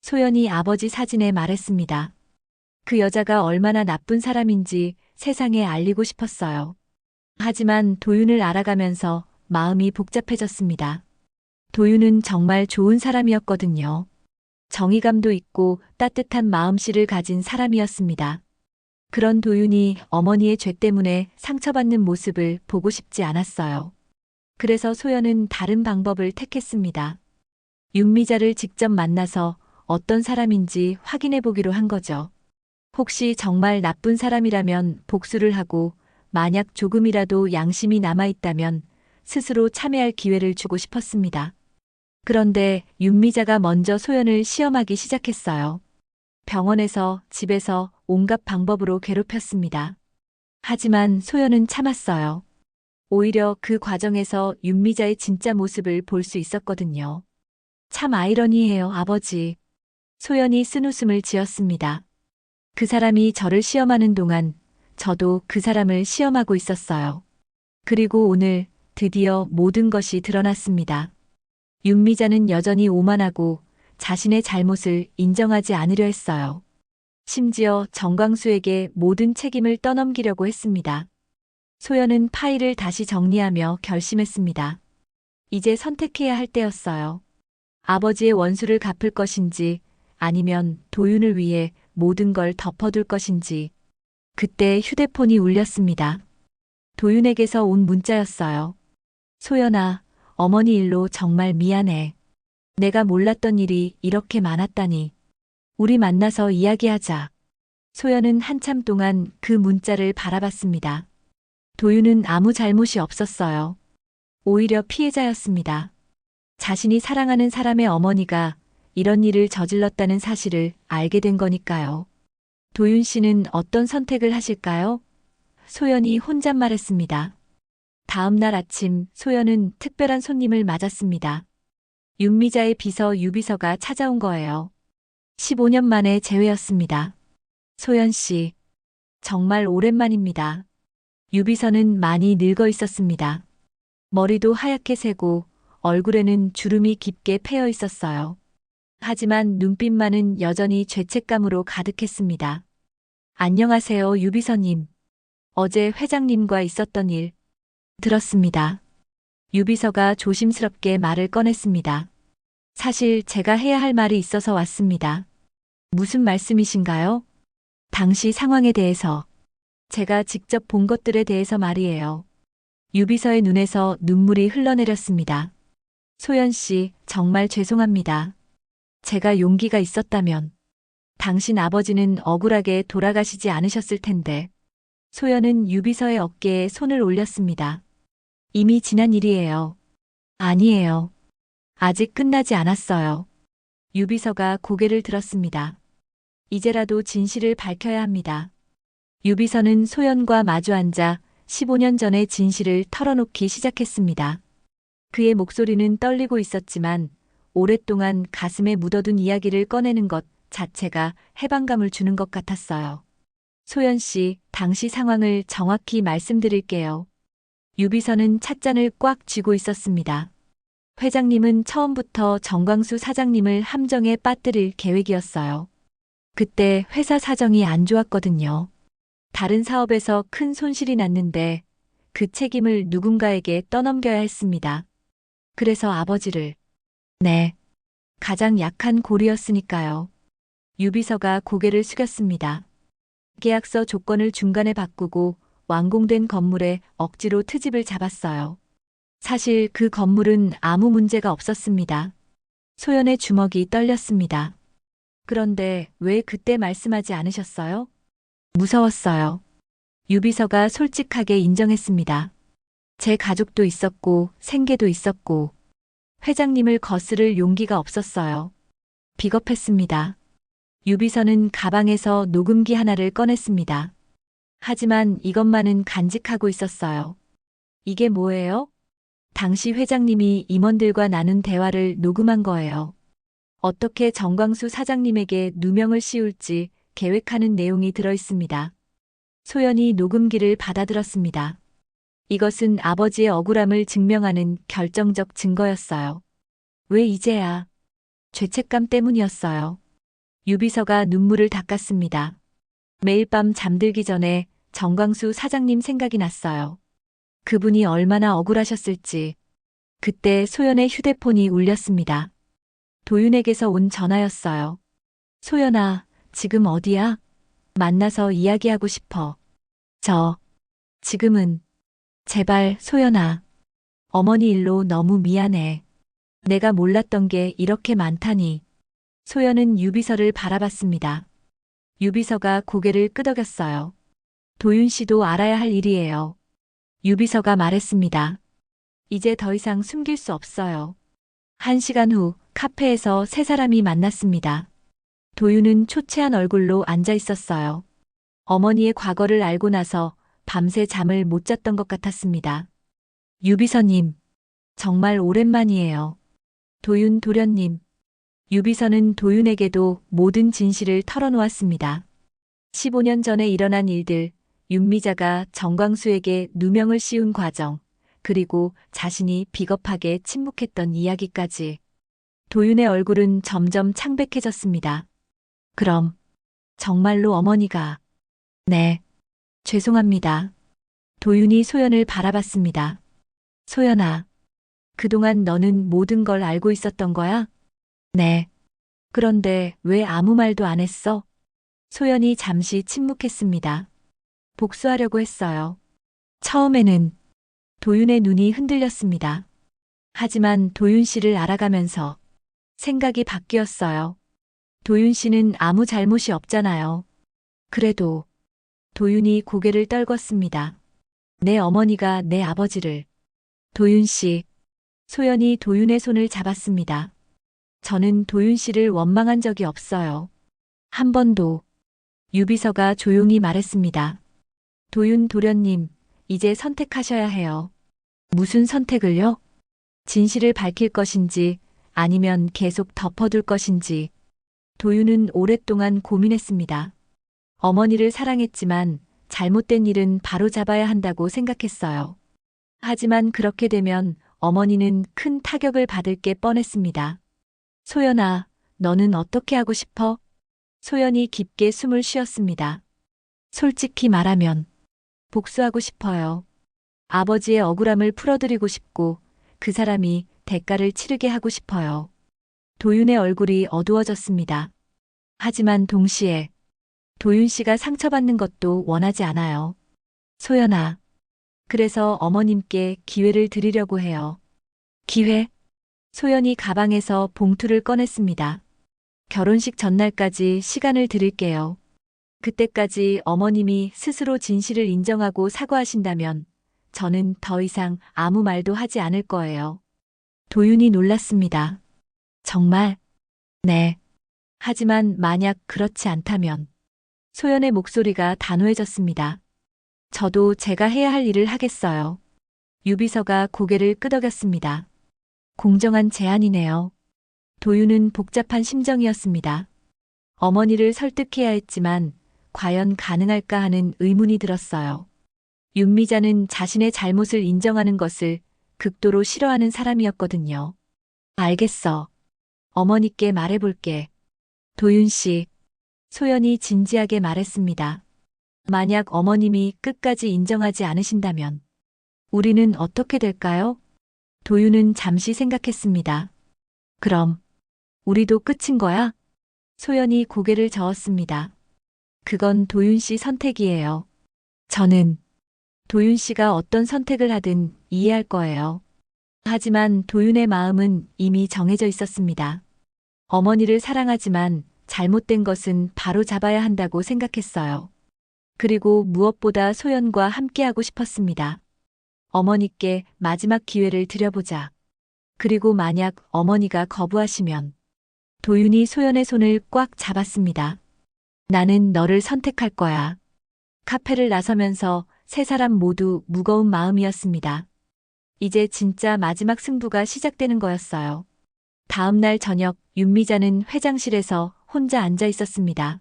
소연이 아버지 사진에 말했습니다. 그 여자가 얼마나 나쁜 사람인지 세상에 알리고 싶었어요. 하지만 도윤을 알아가면서 마음이 복잡해졌습니다. 도윤은 정말 좋은 사람이었거든요. 정의감도 있고 따뜻한 마음씨를 가진 사람이었습니다. 그런 도윤이 어머니의 죄 때문에 상처받는 모습을 보고 싶지 않았어요. 그래서 소연은 다른 방법을 택했습니다. 윤미자를 직접 만나서 어떤 사람인지 확인해 보기로 한 거죠. 혹시 정말 나쁜 사람이라면 복수를 하고 만약 조금이라도 양심이 남아있다면 스스로 참회할 기회를 주고 싶었습니다. 그런데 윤미자가 먼저 소연을 시험하기 시작했어요. 병원에서, 집에서 온갖 방법으로 괴롭혔습니다. 하지만 소연은 참았어요. 오히려 그 과정에서 윤미자의 진짜 모습을 볼 수 있었거든요. 참 아이러니해요, 아버지. 소연이 쓴웃음을 지었습니다. 그 사람이 저를 시험하는 동안 저도 그 사람을 시험하고 있었어요. 그리고 오늘 드디어 모든 것이 드러났습니다. 윤미자는 여전히 오만하고 자신의 잘못을 인정하지 않으려 했어요. 심지어 정광수에게 모든 책임을 떠넘기려고 했습니다. 소연은 파일을 다시 정리하며 결심했습니다. 이제 선택해야 할 때였어요. 아버지의 원수를 갚을 것인지 아니면 도윤을 위해 모든 걸 덮어둘 것인지. 그때 휴대폰이 울렸습니다. 도윤에게서 온 문자였어요. 소연아, 어머니 일로 정말 미안해. 내가 몰랐던 일이 이렇게 많았다니. 우리 만나서 이야기하자. 소연은 한참 동안 그 문자를 바라봤습니다. 도윤은 아무 잘못이 없었어요. 오히려 피해자였습니다. 자신이 사랑하는 사람의 어머니가 이런 일을 저질렀다는 사실을 알게 된 거니까요. 도윤 씨는 어떤 선택을 하실까요? 소연이 혼잣말했습니다. 다음 날 아침 소연은 특별한 손님을 맞았습니다. 윤미자의 비서 유비서가 찾아온 거예요. 15년 만에 재회였습니다. 소연 씨, 정말 오랜만입니다. 유비서는 많이 늙어 있었습니다. 머리도 하얗게 새고 얼굴에는 주름이 깊게 패여 있었어요. 하지만 눈빛만은 여전히 죄책감으로 가득했습니다. 안녕하세요, 유비서님. 어제 회장님과 있었던 일 들었습니다. 유비서가 조심스럽게 말을 꺼냈습니다. 사실 제가 해야 할 말이 있어서 왔습니다. 무슨 말씀이신가요? 당시 상황에 대해서. 제가 직접 본 것들에 대해서 말이에요. 유비서의 눈에서 눈물이 흘러내렸습니다. 소연 씨, 정말 죄송합니다. 제가 용기가 있었다면 당신 아버지는 억울하게 돌아가시지 않으셨을 텐데. 소연은 유비서의 어깨에 손을 올렸습니다. 이미 지난 일이에요. 아니에요. 아직 끝나지 않았어요. 유비서가 고개를 들었습니다. 이제라도 진실을 밝혀야 합니다. 유비서는 소연과 마주 앉아 15년 전의 진실을 털어놓기 시작했습니다. 그의 목소리는 떨리고 있었지만 오랫동안 가슴에 묻어둔 이야기를 꺼내는 것 자체가 해방감을 주는 것 같았어요. 소연 씨, 당시 상황을 정확히 말씀드릴게요. 유비서는 찻잔을 꽉 쥐고 있었습니다. 회장님은 처음부터 정광수 사장님을 함정에 빠뜨릴 계획이었어요. 그때 회사 사정이 안 좋았거든요. 다른 사업에서 큰 손실이 났는데 그 책임을 누군가에게 떠넘겨야 했습니다. 그래서 아버지를. 네. 가장 약한 고리였으니까요. 유비서가 고개를 숙였습니다. 계약서 조건을 중간에 바꾸고 완공된 건물에 억지로 트집을 잡았어요. 사실 그 건물은 아무 문제가 없었습니다. 소연의 주먹이 떨렸습니다. 그런데 왜 그때 말씀하지 않으셨어요? 무서웠어요. 유비서가 솔직하게 인정했습니다. 제 가족도 있었고 생계도 있었고 회장님을 거스를 용기가 없었어요. 비겁했습니다. 유비서는 가방에서 녹음기 하나를 꺼냈습니다. 하지만 이것만은 간직하고 있었어요. 이게 뭐예요? 당시 회장님이 임원들과 나눈 대화를 녹음한 거예요. 어떻게 정광수 사장님에게 누명을 씌울지 계획하는 내용이 들어 있습니다. 소연이 녹음기를 받아들었습니다. 이것은 아버지의 억울함을 증명하는 결정적 증거였어요. 왜 이제야? 죄책감 때문이었어요. 유비서가 눈물을 닦았습니다. 매일 밤 잠들기 전에 정광수 사장님 생각이 났어요. 그분이 얼마나 억울하셨을지. 그때 소연의 휴대폰이 울렸습니다. 도윤에게서 온 전화였어요. 소연아, 지금 어디야? 만나서 이야기하고 싶어. 지금은. 제발, 소연아. 어머니 일로 너무 미안해. 내가 몰랐던 게 이렇게 많다니. 소연은 유비서를 바라봤습니다. 유비서가 고개를 끄덕였어요. 도윤 씨도 알아야 할 일이에요. 유비서가 말했습니다. 이제 더 이상 숨길 수 없어요. 1시간 후 카페에서 세 사람이 만났습니다. 도윤은 초췌한 얼굴로 앉아 있었어요. 어머니의 과거를 알고 나서 밤새 잠을 못 잤던 것 같았습니다. 유비서님, 정말 오랜만이에요. 도윤 도련님. 유비서는 도윤에게도 모든 진실을 털어놓았습니다. 15년 전에 일어난 일들, 윤미자가 정광수에게 누명을 씌운 과정, 그리고 자신이 비겁하게 침묵했던 이야기까지. 도윤의 얼굴은 점점 창백해졌습니다. 그럼, 정말로 어머니가. 네, 죄송합니다. 도윤이 소연을 바라봤습니다. 소연아, 그동안 너는 모든 걸 알고 있었던 거야? 네. 그런데 왜 아무 말도 안 했어? 소연이 잠시 침묵했습니다. 복수하려고 했어요. 처음에는. 도윤의 눈이 흔들렸습니다. 하지만 도윤 씨를 알아가면서 생각이 바뀌었어요. 도윤 씨는 아무 잘못이 없잖아요. 그래도. 도윤이 고개를 떨궜습니다. 내 어머니가 내 아버지를. 도윤 씨. 소연이 도윤의 손을 잡았습니다. 저는 도윤 씨를 원망한 적이 없어요. 한 번도. 유비서가 조용히 말했습니다. 도윤 도련님, 이제 선택하셔야 해요. 무슨 선택을요? 진실을 밝힐 것인지 아니면 계속 덮어둘 것인지. 도윤은 오랫동안 고민했습니다. 어머니를 사랑했지만 잘못된 일은 바로 잡아야 한다고 생각했어요. 하지만 그렇게 되면 어머니는 큰 타격을 받을 게 뻔했습니다. 소연아, 너는 어떻게 하고 싶어? 소연이 깊게 숨을 쉬었습니다. 솔직히 말하면 복수하고 싶어요. 아버지의 억울함을 풀어드리고 싶고 그 사람이 대가를 치르게 하고 싶어요. 도윤의 얼굴이 어두워졌습니다. 하지만 동시에 도윤 씨가 상처받는 것도 원하지 않아요. 소연아, 그래서 어머님께 기회를 드리려고 해요. 기회? 소연이 가방에서 봉투를 꺼냈습니다. 결혼식 전날까지 시간을 드릴게요. 그때까지 어머님이 스스로 진실을 인정하고 사과하신다면 저는 더 이상 아무 말도 하지 않을 거예요. 도윤이 놀랐습니다. 정말? 네. 하지만 만약 그렇지 않다면 소연의 목소리가 단호해졌습니다. 저도 제가 해야 할 일을 하겠어요. 유비서가 고개를 끄덕였습니다. 공정한 제안이네요. 도윤은 복잡한 심정이었습니다. 어머니를 설득해야 했지만 과연 가능할까 하는 의문이 들었어요. 윤미자는 자신의 잘못을 인정하는 것을 극도로 싫어하는 사람이었거든요. 알겠어. 어머니께 말해볼게. 도윤 씨, 소연이 진지하게 말했습니다. 만약 어머님이 끝까지 인정하지 않으신다면 우리는 어떻게 될까요? 도윤은 잠시 생각했습니다. 그럼 우리도 끝인 거야? 소연이 고개를 저었습니다. 그건 도윤 씨 선택이에요. 저는 도윤 씨가 어떤 선택을 하든 이해할 거예요. 하지만 도윤의 마음은 이미 정해져 있었습니다. 어머니를 사랑하지만 잘못된 것은 바로 잡아야 한다고 생각했어요. 그리고 무엇보다 소연과 함께하고 싶었습니다. 어머니께 마지막 기회를 드려보자. 그리고 만약 어머니가 거부하시면 도윤이 소연의 손을 꽉 잡았습니다. 나는 너를 선택할 거야. 카페를 나서면서 세 사람 모두 무거운 마음이었습니다. 이제 진짜 마지막 승부가 시작되는 거였어요. 다음 날 저녁 윤미자는 회장실에서 혼자 앉아 있었습니다.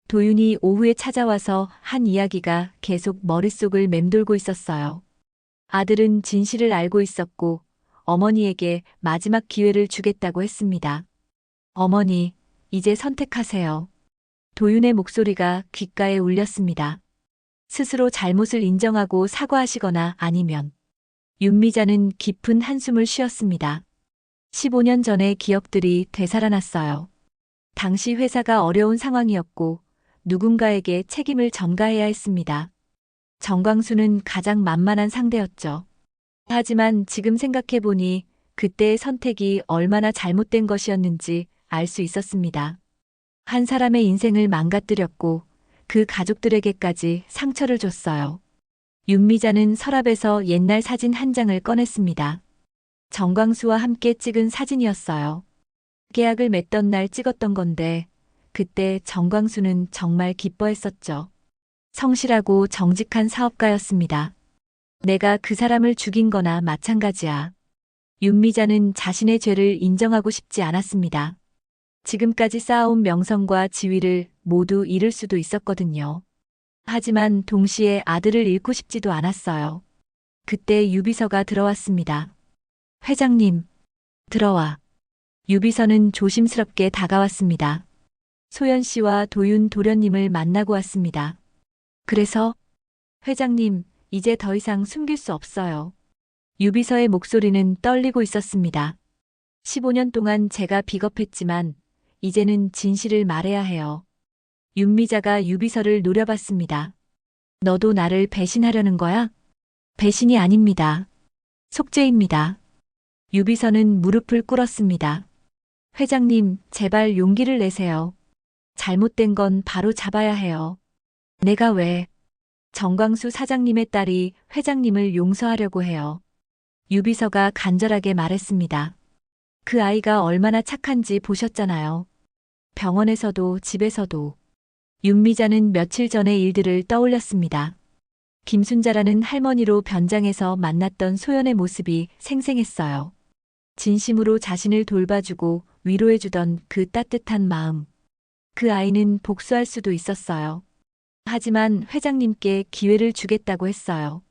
도윤이 오후에 찾아와서 한 이야기가 계속 머릿속을 맴돌고 있었어요. 아들은 진실을 알고 있었고 어머니에게 마지막 기회를 주겠다고 했습니다. 어머니, 이제 선택하세요. 도윤의 목소리가 귓가에 울렸습니다. 스스로 잘못을 인정하고 사과하시거나 아니면 윤미자는 깊은 한숨을 쉬었습니다. 15년 전의 기억들이 되살아났어요. 당시 회사가 어려운 상황이었고 누군가에게 책임을 전가해야 했습니다. 정광수는 가장 만만한 상대였죠. 하지만 지금 생각해보니 그때의 선택이 얼마나 잘못된 것이었는지 알 수 있었습니다. 한 사람의 인생을 망가뜨렸고 그 가족들에게까지 상처를 줬어요. 윤미자는 서랍에서 옛날 사진 한 장을 꺼냈습니다. 정광수와 함께 찍은 사진이었어요. 계약을 맺던 날 찍었던 건데 그때 정광수는 정말 기뻐했었죠. 성실하고 정직한 사업가였습니다. 내가 그 사람을 죽인 거나 마찬가지야. 윤미자는 자신의 죄를 인정하고 싶지 않았습니다. 지금까지 쌓아온 명성과 지위를 모두 잃을 수도 있었거든요. 하지만 동시에 아들을 잃고 싶지도 않았어요. 그때 유비서가 들어왔습니다. 회장님, 들어와. 유비서는 조심스럽게 다가왔습니다. 소연 씨와 도윤 도련님을 만나고 왔습니다. 그래서 회장님, 이제 더 이상 숨길 수 없어요. 유비서의 목소리는 떨리고 있었습니다. 15년 동안 제가 비겁했지만 이제는 진실을 말해야 해요. 윤미자가 유비서를 노려봤습니다. 너도 나를 배신하려는 거야? 배신이 아닙니다. 속죄입니다. 유비서는 무릎을 꿇었습니다. 회장님, 제발 용기를 내세요. 잘못된 건 바로 잡아야 해요. 내가 왜? 정광수 사장님의 딸이 회장님을 용서하려고 해요. 유비서가 간절하게 말했습니다. 그 아이가 얼마나 착한지 보셨잖아요. 병원에서도 집에서도. 윤미자는 며칠 전의 일들을 떠올렸습니다. 김순자라는 할머니로 변장해서 만났던 소연의 모습이 생생했어요. 진심으로 자신을 돌봐주고 위로해주던 그 따뜻한 마음. 그 아이는 복수할 수도 있었어요. 하지만 회장님께 기회를 주겠다고 했어요.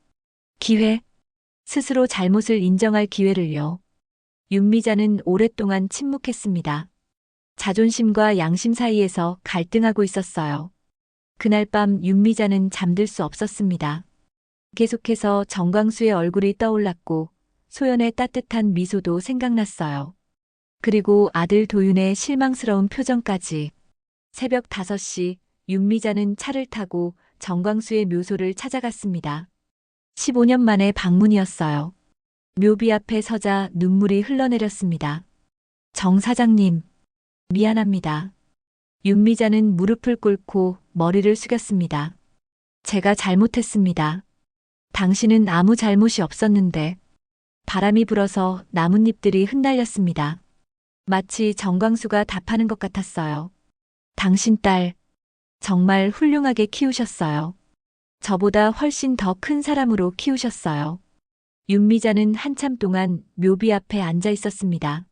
기회? 스스로 잘못을 인정할 기회를요. 윤미자는 오랫동안 침묵했습니다. 자존심과 양심 사이에서 갈등하고 있었어요. 그날 밤 윤미자는 잠들 수 없었습니다. 계속해서 정광수의 얼굴이 떠올랐고 소연의 따뜻한 미소도 생각났어요. 그리고 아들 도윤의 실망스러운 표정까지. 새벽 5시 윤미자는 차를 타고 정광수의 묘소를 찾아갔습니다. 15년 만에 방문이었어요. 묘비 앞에 서자 눈물이 흘러내렸습니다. 정 사장님, 미안합니다. 윤미자는 무릎을 꿇고 머리를 숙였습니다. 제가 잘못했습니다. 당신은 아무 잘못이 없었는데. 바람이 불어서 나뭇잎들이 흩날렸습니다. 마치 정광수가 답하는 것 같았어요. 당신 딸, 정말 훌륭하게 키우셨어요. 저보다 훨씬 더 큰 사람으로 키우셨어요. 윤미자는 한참 동안 묘비 앞에 앉아 있었습니다.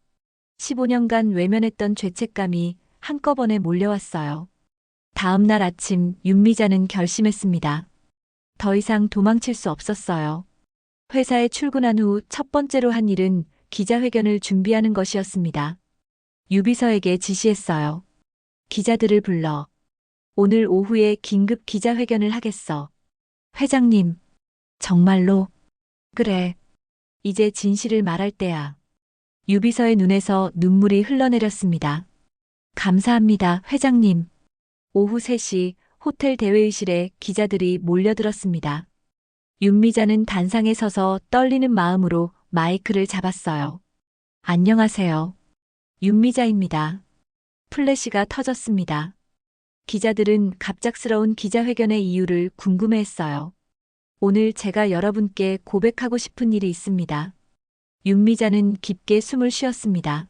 15년간 외면했던 죄책감이 한꺼번에 몰려왔어요. 다음 날 아침 윤미자는 결심했습니다. 더 이상 도망칠 수 없었어요. 회사에 출근한 후 첫 번째로 한 일은 기자회견을 준비하는 것이었습니다. 유비서에게 지시했어요. 기자들을 불러. 오늘 오후에 긴급 기자회견을 하겠어. 회장님, 정말로? 그래. 이제 진실을 말할 때야. 유비서의 눈에서 눈물이 흘러내렸습니다. 감사합니다, 회장님. 오후 3시 호텔 대회의실에 기자들이 몰려들었습니다. 윤미자는 단상에 서서 떨리는 마음으로 마이크를 잡았어요. 안녕하세요. 윤미자입니다. 플래시가 터졌습니다. 기자들은 갑작스러운 기자회견의 이유를 궁금해했어요. 오늘 제가 여러분께 고백하고 싶은 일이 있습니다. 윤미자는 깊게 숨을 쉬었습니다.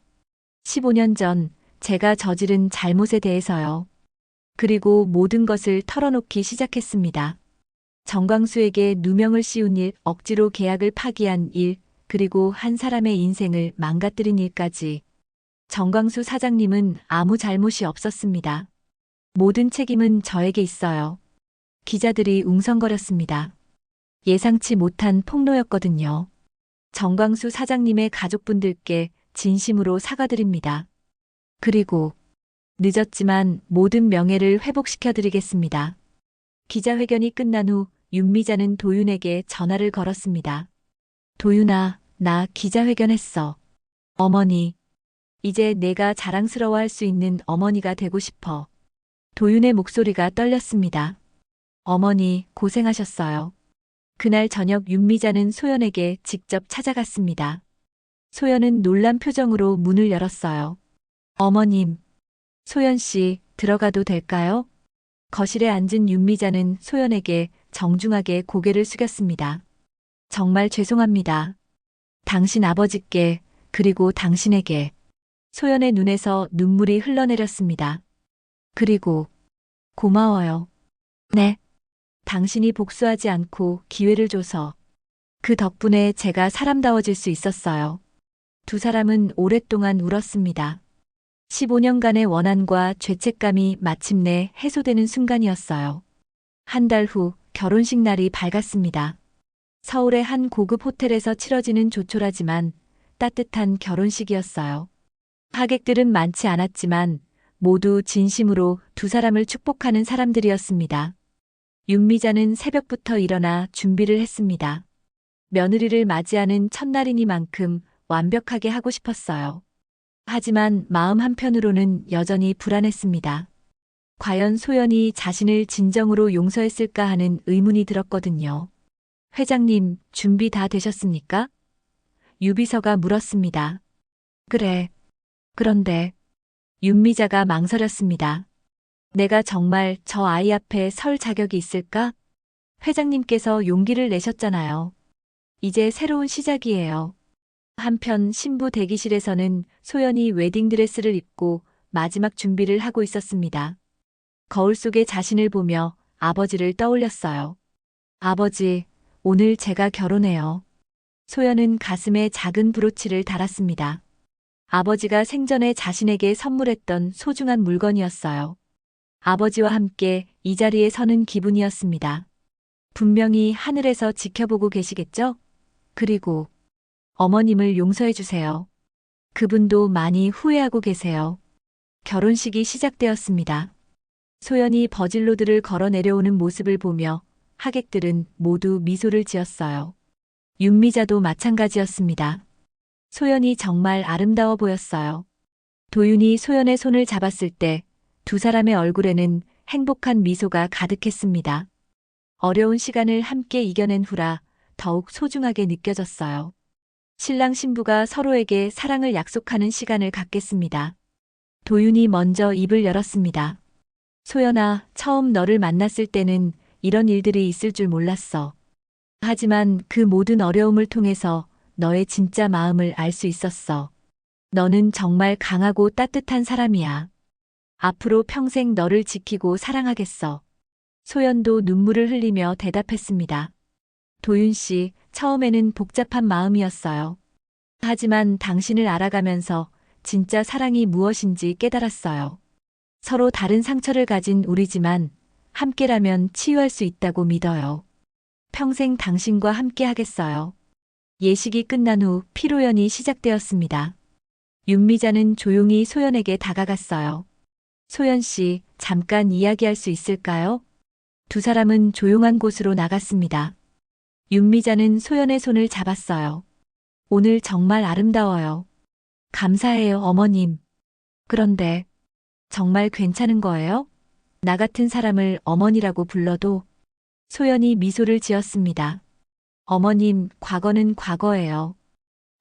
15년 전 제가 저지른 잘못에 대해서요. 그리고 모든 것을 털어놓기 시작했습니다. 정광수에게 누명을 씌운 일, 억지로 계약을 파기한 일, 그리고 한 사람의 인생을 망가뜨린 일까지. 정광수 사장님은 아무 잘못이 없었습니다. 모든 책임은 저에게 있어요. 기자들이 웅성거렸습니다. 예상치 못한 폭로였거든요. 정광수 사장님의 가족분들께 진심으로 사과드립니다. 그리고 늦었지만 모든 명예를 회복시켜드리겠습니다. 기자회견이 끝난 후 윤미자는 도윤에게 전화를 걸었습니다. 도윤아, 나 기자회견했어. 어머니, 이제 내가 자랑스러워할 수 있는 어머니가 되고 싶어. 도윤의 목소리가 떨렸습니다. 어머니, 고생하셨어요. 그날 저녁 윤미자는 소연에게 직접 찾아갔습니다. 소연은 놀란 표정으로 문을 열었어요. 어머님, 소연 씨, 들어가도 될까요? 거실에 앉은 윤미자는 소연에게 정중하게 고개를 숙였습니다. 정말 죄송합니다. 당신 아버지께, 그리고 당신에게. 소연의 눈에서 눈물이 흘러내렸습니다. 그리고 고마워요. 네. 당신이 복수하지 않고 기회를 줘서 그 덕분에 제가 사람다워질 수 있었어요. 두 사람은 오랫동안 울었습니다. 15년간의 원한과 죄책감이 마침내 해소되는 순간이었어요. 한 달 후 결혼식 날이 밝았습니다. 서울의 한 고급 호텔에서 치러지는 조촐하지만 따뜻한 결혼식이었어요. 하객들은 많지 않았지만 모두 진심으로 두 사람을 축복하는 사람들이었습니다. 윤미자는 새벽부터 일어나 준비를 했습니다. 며느리를 맞이하는 첫날이니만큼 완벽하게 하고 싶었어요. 하지만 마음 한편으로는 여전히 불안했습니다. 과연 소연이 자신을 진정으로 용서했을까 하는 의문이 들었거든요. 회장님, 준비 다 되셨습니까? 유비서가 물었습니다. 그래. 그런데 윤미자가 망설였습니다. 내가 정말 저 아이 앞에 설 자격이 있을까? 회장님께서 용기를 내셨잖아요. 이제 새로운 시작이에요. 한편 신부 대기실에서는 소연이 웨딩드레스를 입고 마지막 준비를 하고 있었습니다. 거울 속에 자신을 보며 아버지를 떠올렸어요. 아버지, 오늘 제가 결혼해요. 소연은 가슴에 작은 브로치를 달았습니다. 아버지가 생전에 자신에게 선물했던 소중한 물건이었어요. 아버지와 함께 이 자리에 서는 기분이었습니다. 분명히 하늘에서 지켜보고 계시겠죠? 그리고 어머님을 용서해 주세요. 그분도 많이 후회하고 계세요. 결혼식이 시작되었습니다. 소연이 버질로드를 걸어 내려오는 모습을 보며 하객들은 모두 미소를 지었어요. 윤미자도 마찬가지였습니다. 소연이 정말 아름다워 보였어요. 도윤이 소연의 손을 잡았을 때 두 사람의 얼굴에는 행복한 미소가 가득했습니다. 어려운 시간을 함께 이겨낸 후라 더욱 소중하게 느껴졌어요. 신랑 신부가 서로에게 사랑을 약속하는 시간을 갖겠습니다. 도윤이 먼저 입을 열었습니다. 소연아, 처음 너를 만났을 때는 이런 일들이 있을 줄 몰랐어. 하지만 그 모든 어려움을 통해서 너의 진짜 마음을 알 수 있었어. 너는 정말 강하고 따뜻한 사람이야. 앞으로 평생 너를 지키고 사랑하겠어. 소연도 눈물을 흘리며 대답했습니다. 도윤 씨, 처음에는 복잡한 마음이었어요. 하지만 당신을 알아가면서 진짜 사랑이 무엇인지 깨달았어요. 서로 다른 상처를 가진 우리지만 함께라면 치유할 수 있다고 믿어요. 평생 당신과 함께 하겠어요. 예식이 끝난 후 피로연이 시작되었습니다. 윤미자는 조용히 소연에게 다가갔어요. 소연 씨, 잠깐 이야기할 수 있을까요? 두 사람은 조용한 곳으로 나갔습니다. 윤미자는 소연의 손을 잡았어요. 오늘 정말 아름다워요. 감사해요, 어머님. 그런데 정말 괜찮은 거예요? 나 같은 사람을 어머니라고 불러도? 소연이 미소를 지었습니다. 어머님, 과거는 과거예요.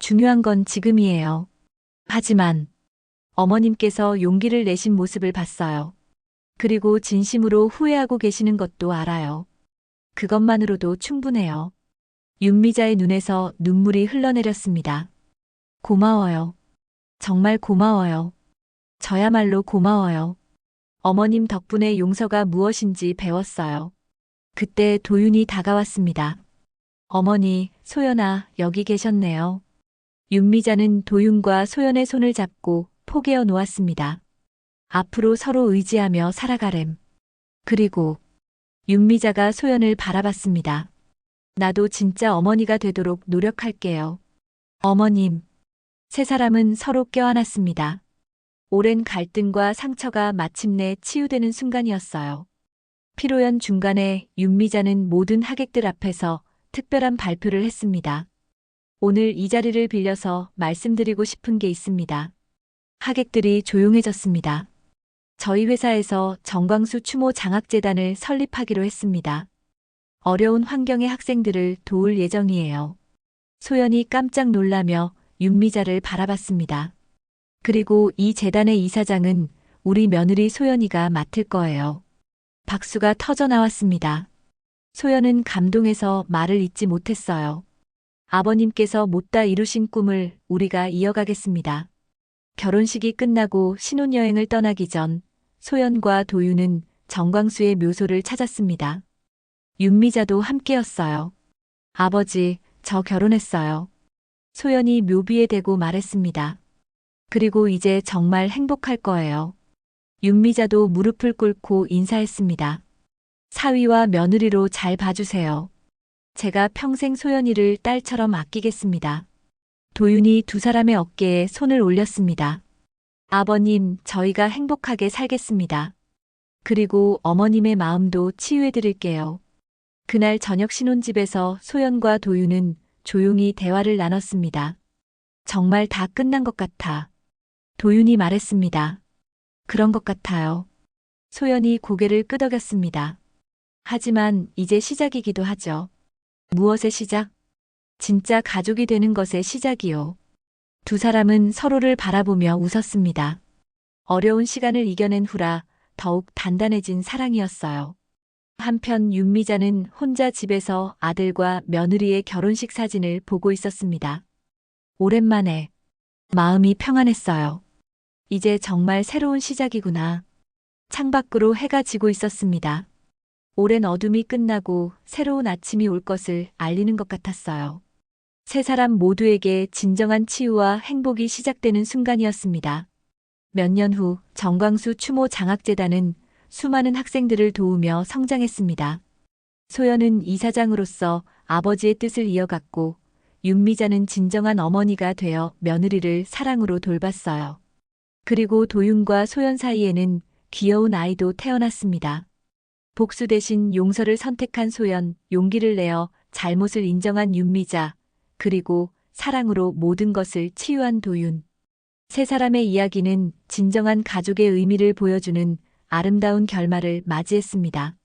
중요한 건 지금이에요. 하지만 어머님께서 용기를 내신 모습을 봤어요. 그리고 진심으로 후회하고 계시는 것도 알아요. 그것만으로도 충분해요. 윤미자의 눈에서 눈물이 흘러내렸습니다. 고마워요. 정말 고마워요. 저야말로 고마워요. 어머님 덕분에 용서가 무엇인지 배웠어요. 그때 도윤이 다가왔습니다. 어머니, 소연아, 여기 계셨네요. 윤미자는 도윤과 소연의 손을 잡고 포개어 놓았습니다. 앞으로 서로 의지하며 살아가렘. 그리고 윤미자가 소연을 바라봤습니다. 나도 진짜 어머니가 되도록 노력할게요. 어머님. 세 사람은 서로 껴안았습니다. 오랜 갈등과 상처가 마침내 치유되는 순간이었어요. 피로연 중간에 윤미자는 모든 하객들 앞에서 특별한 발표를 했습니다. 오늘 이 자리를 빌려서 말씀드리고 싶은 게 있습니다. 하객들이 조용해졌습니다. 저희 회사에서 정광수 추모 장학재단을 설립하기로 했습니다. 어려운 환경의 학생들을 도울 예정이에요. 소연이 깜짝 놀라며 윤미자를 바라봤습니다. 그리고 이 재단의 이사장은 우리 며느리 소연이가 맡을 거예요. 박수가 터져 나왔습니다. 소연은 감동해서 말을 잇지 못했어요. 아버님께서 못다 이루신 꿈을 우리가 이어가겠습니다. 결혼식이 끝나고 신혼여행을 떠나기 전 소연과 도윤은 정광수의 묘소를 찾았습니다. 윤미자도 함께였어요. 아버지, 저 결혼했어요. 소연이 묘비에 대고 말했습니다. 그리고 이제 정말 행복할 거예요. 윤미자도 무릎을 꿇고 인사했습니다. 사위와 며느리로 잘 봐주세요. 제가 평생 소연이를 딸처럼 아끼겠습니다. 도윤이 두 사람의 어깨에 손을 올렸습니다. 아버님, 저희가 행복하게 살겠습니다. 그리고 어머님의 마음도 치유해드릴게요. 그날 저녁 신혼집에서 소연과 도윤은 조용히 대화를 나눴습니다. 정말 다 끝난 것 같아. 도윤이 말했습니다. 그런 것 같아요. 소연이 고개를 끄덕였습니다. 하지만 이제 시작이기도 하죠. 무엇의 시작? 진짜 가족이 되는 것의 시작이요. 두 사람은 서로를 바라보며 웃었습니다. 어려운 시간을 이겨낸 후라 더욱 단단해진 사랑이었어요. 한편 윤미자는 혼자 집에서 아들과 며느리의 결혼식 사진을 보고 있었습니다. 오랜만에 마음이 평안했어요. 이제 정말 새로운 시작이구나. 창밖으로 해가 지고 있었습니다. 오랜 어둠이 끝나고 새로운 아침이 올 것을 알리는 것 같았어요. 세 사람 모두에게 진정한 치유와 행복이 시작되는 순간이었습니다. 몇 년 후 정광수 추모 장학재단은 수많은 학생들을 도우며 성장했습니다. 소연은 이사장으로서 아버지의 뜻을 이어갔고 윤미자는 진정한 어머니가 되어 며느리를 사랑으로 돌봤어요. 그리고 도윤과 소연 사이에는 귀여운 아이도 태어났습니다. 복수 대신 용서를 선택한 소연, 용기를 내어 잘못을 인정한 윤미자, 그리고 사랑으로 모든 것을 치유한 도윤. 세 사람의 이야기는 진정한 가족의 의미를 보여주는 아름다운 결말을 맞이했습니다.